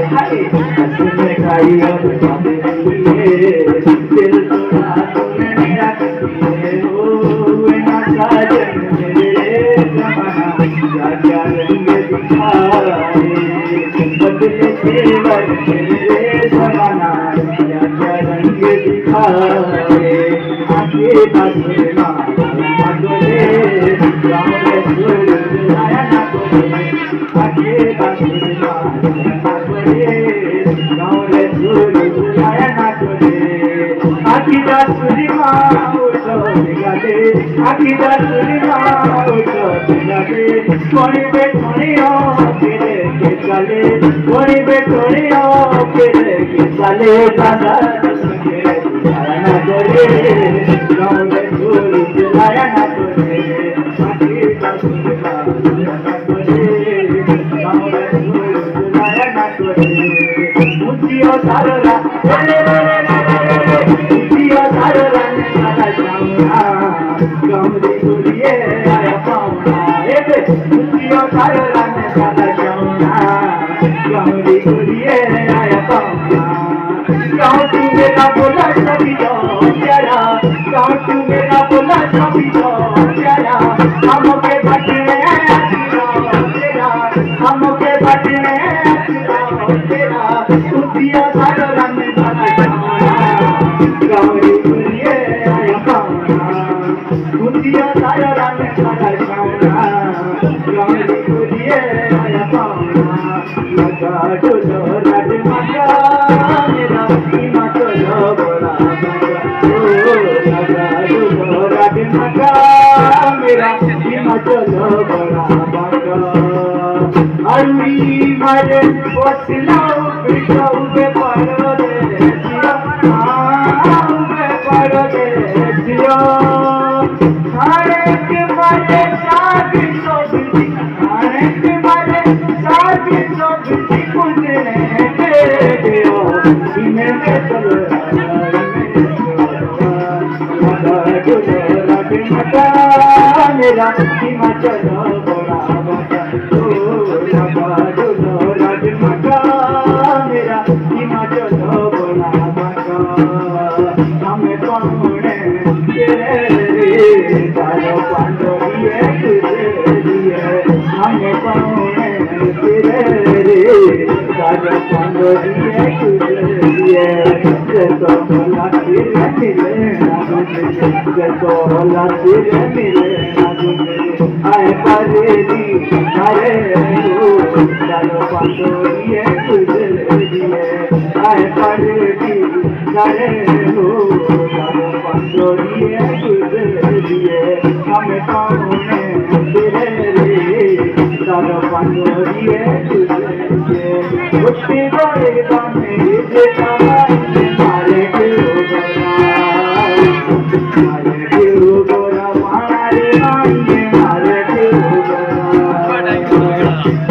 हंसने खाई और बातें रंगी दिल तोड़ा तूने मेरा किए ओ ना साजन मेरे जमाना क्या क्या रंग दिखाए बदले तेवर मेरे जमाना क्या क्या रंग दिखाए आगे बदलना बदले गाँव में सुर आया ना बोले आगे बदलना बदले गाँव में सुर आया ना बोले आखिरा सुरिमा उठो निगाले आखिरा सुरिमा उठो निगाले कोणी पे कोणी हो फिरे के चले कोणी पे कोणी हो फिरे के चले दादा सुखे आया ना बोले गाँव में सुर आया ना बोले आखिरा सुरिमा आया ना बोले गाँव में सुर आया ना बोले मुझियो सारोला गमरी गुड़िए आया पाऊना मुझियो सारोला ने सादा जाऊना गमरी गुड़िए आया पाऊना गाँव तू मेरा बोला सभी दो प्यारा गाँव तू मेरा बोला सभी दो प्यारा हमके बटने तेरा हमके बटने तेरा मुझियो सारोला ने सादा जाऊना गमरी गुड़िए आया पाऊना मुझियो सारोला ने सादा जाऊना गमरी गुड़िए आया पाऊना लगा डोलो राज मगा मेरा सीमा चलो बड़ा मगा ओ लगा डोलो राज मगा मेरा सीमा चलो बड़ा मगा अरुई मारे वसलाओ पिछो उबे पड़ो दे जिया उबे पड़ो दे जिया खाने के मारे साथी सोबी खाने के मारे साथी सोबी कुंजने दे दियो इन्हें में चलो मेरा हिमाचल बड़ा बड़ा ओ लगा डोलो राज मगा मेरा हिमाचल बड़ा बड़ा हमें कौने तेरे चारों पांडोरिए तुझे दिए हमें कौने तेरे चारों पांडोरिए तुझे दिए जैसो होला तेरे मिले ना तुझे जैसो होला तेरे मिले ना तुझे आए परेदी अरे चारों पांडोरिए तुझे दिए आए परेदी अरे चारों पांडोरिए तुझे दिए हमें कौने तेरे चारों पांडोरिए तुझे दिए उठती बड़े गाने देखा मारे क्यों गोरा मारे मांगे मारे क्यों गोरा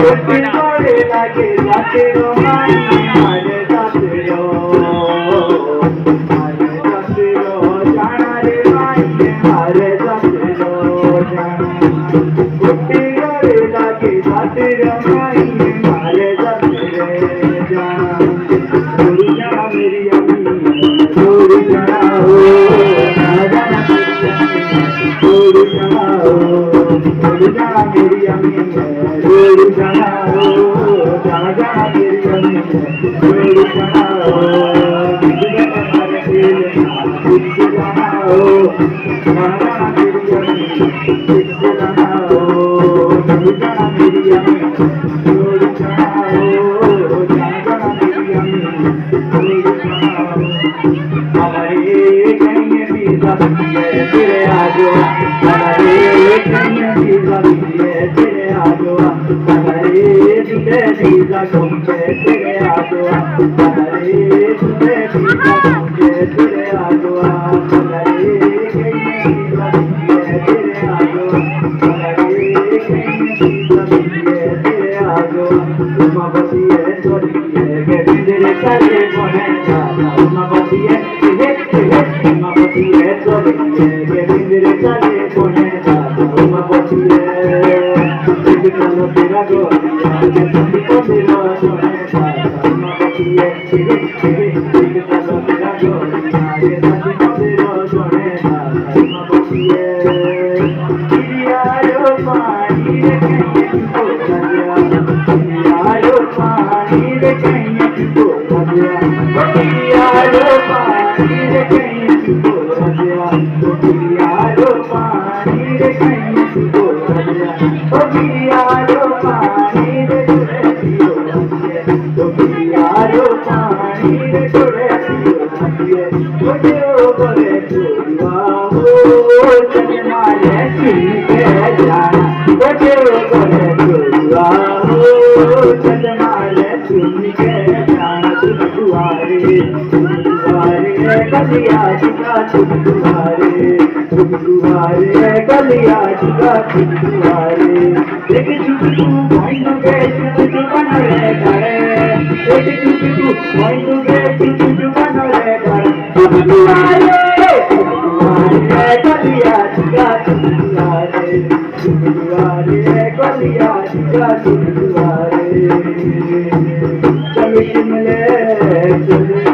उठती बड़े लगे जाते रो मारे जाते रो जाना रे मांगे मारे जाते रो उठती बड़े लगे जाते रो मांगे मारे जाते रे जाना छोड़ी जाना मेरी अम्मी छोड़ी जाना हो ना जाना मेरी अम्मी छोड़ी जाना हो छोड़ी जाना मेरी अम्मी छोड़ी जाना हो जाना जाना मेरी अम्मी छोड़ी जाना हो हमारे दिल किससे जाना हो जाना जाना मेरी अम्मी किससे जाना हो छोड़ी जाना मेरी अम्मी छोड़ी जाना हो जाना जाना मेरी अम्मी छोड़ी जाना हो हमारे कहीं भी जाती है तेरे आजो हमारे कहीं भी जाती है तेरे आजो हमारे दूसरे भी जाते तेरे आजो हमारे दूसरे भी जाते तेरे आजो हमारे कहीं भी जाती है तेरे आजो हमारे कहीं भी जाती है तेरे आजो तुम बसी है छोड़ी है के बिंदरे चले कोने जाना तुम बसी है तुम बसी है छोड़ी है के बिंदरे चले कोने जाना तुम बसी है चलो तेरा गोरिया के तुम को दिलो पानी रे कहीं को रजिया ओ पिया रो पानी रे कहीं को रजिया ओ पिया रो पानी रे तुरे पियो रजिया ओ पिया रो पानी रे तुरे पियो रजिया ओ जो करे तुआ हो चलना रे सुन के जाना ओ जो करे तुआ हो चलना रे सुन के जाना तुम दुआरे कलिया जिका तुम दुआरे कलिया जिका तुम दुआरे एक चुटकू माइंड के चुटकू बन रे करे एक चुटकू माइंड के चुटकू बन रे करे तुम दुआरे कलिया जिका तुम दुआरे कलिया जिका तुम दुआरे चल शिमले चल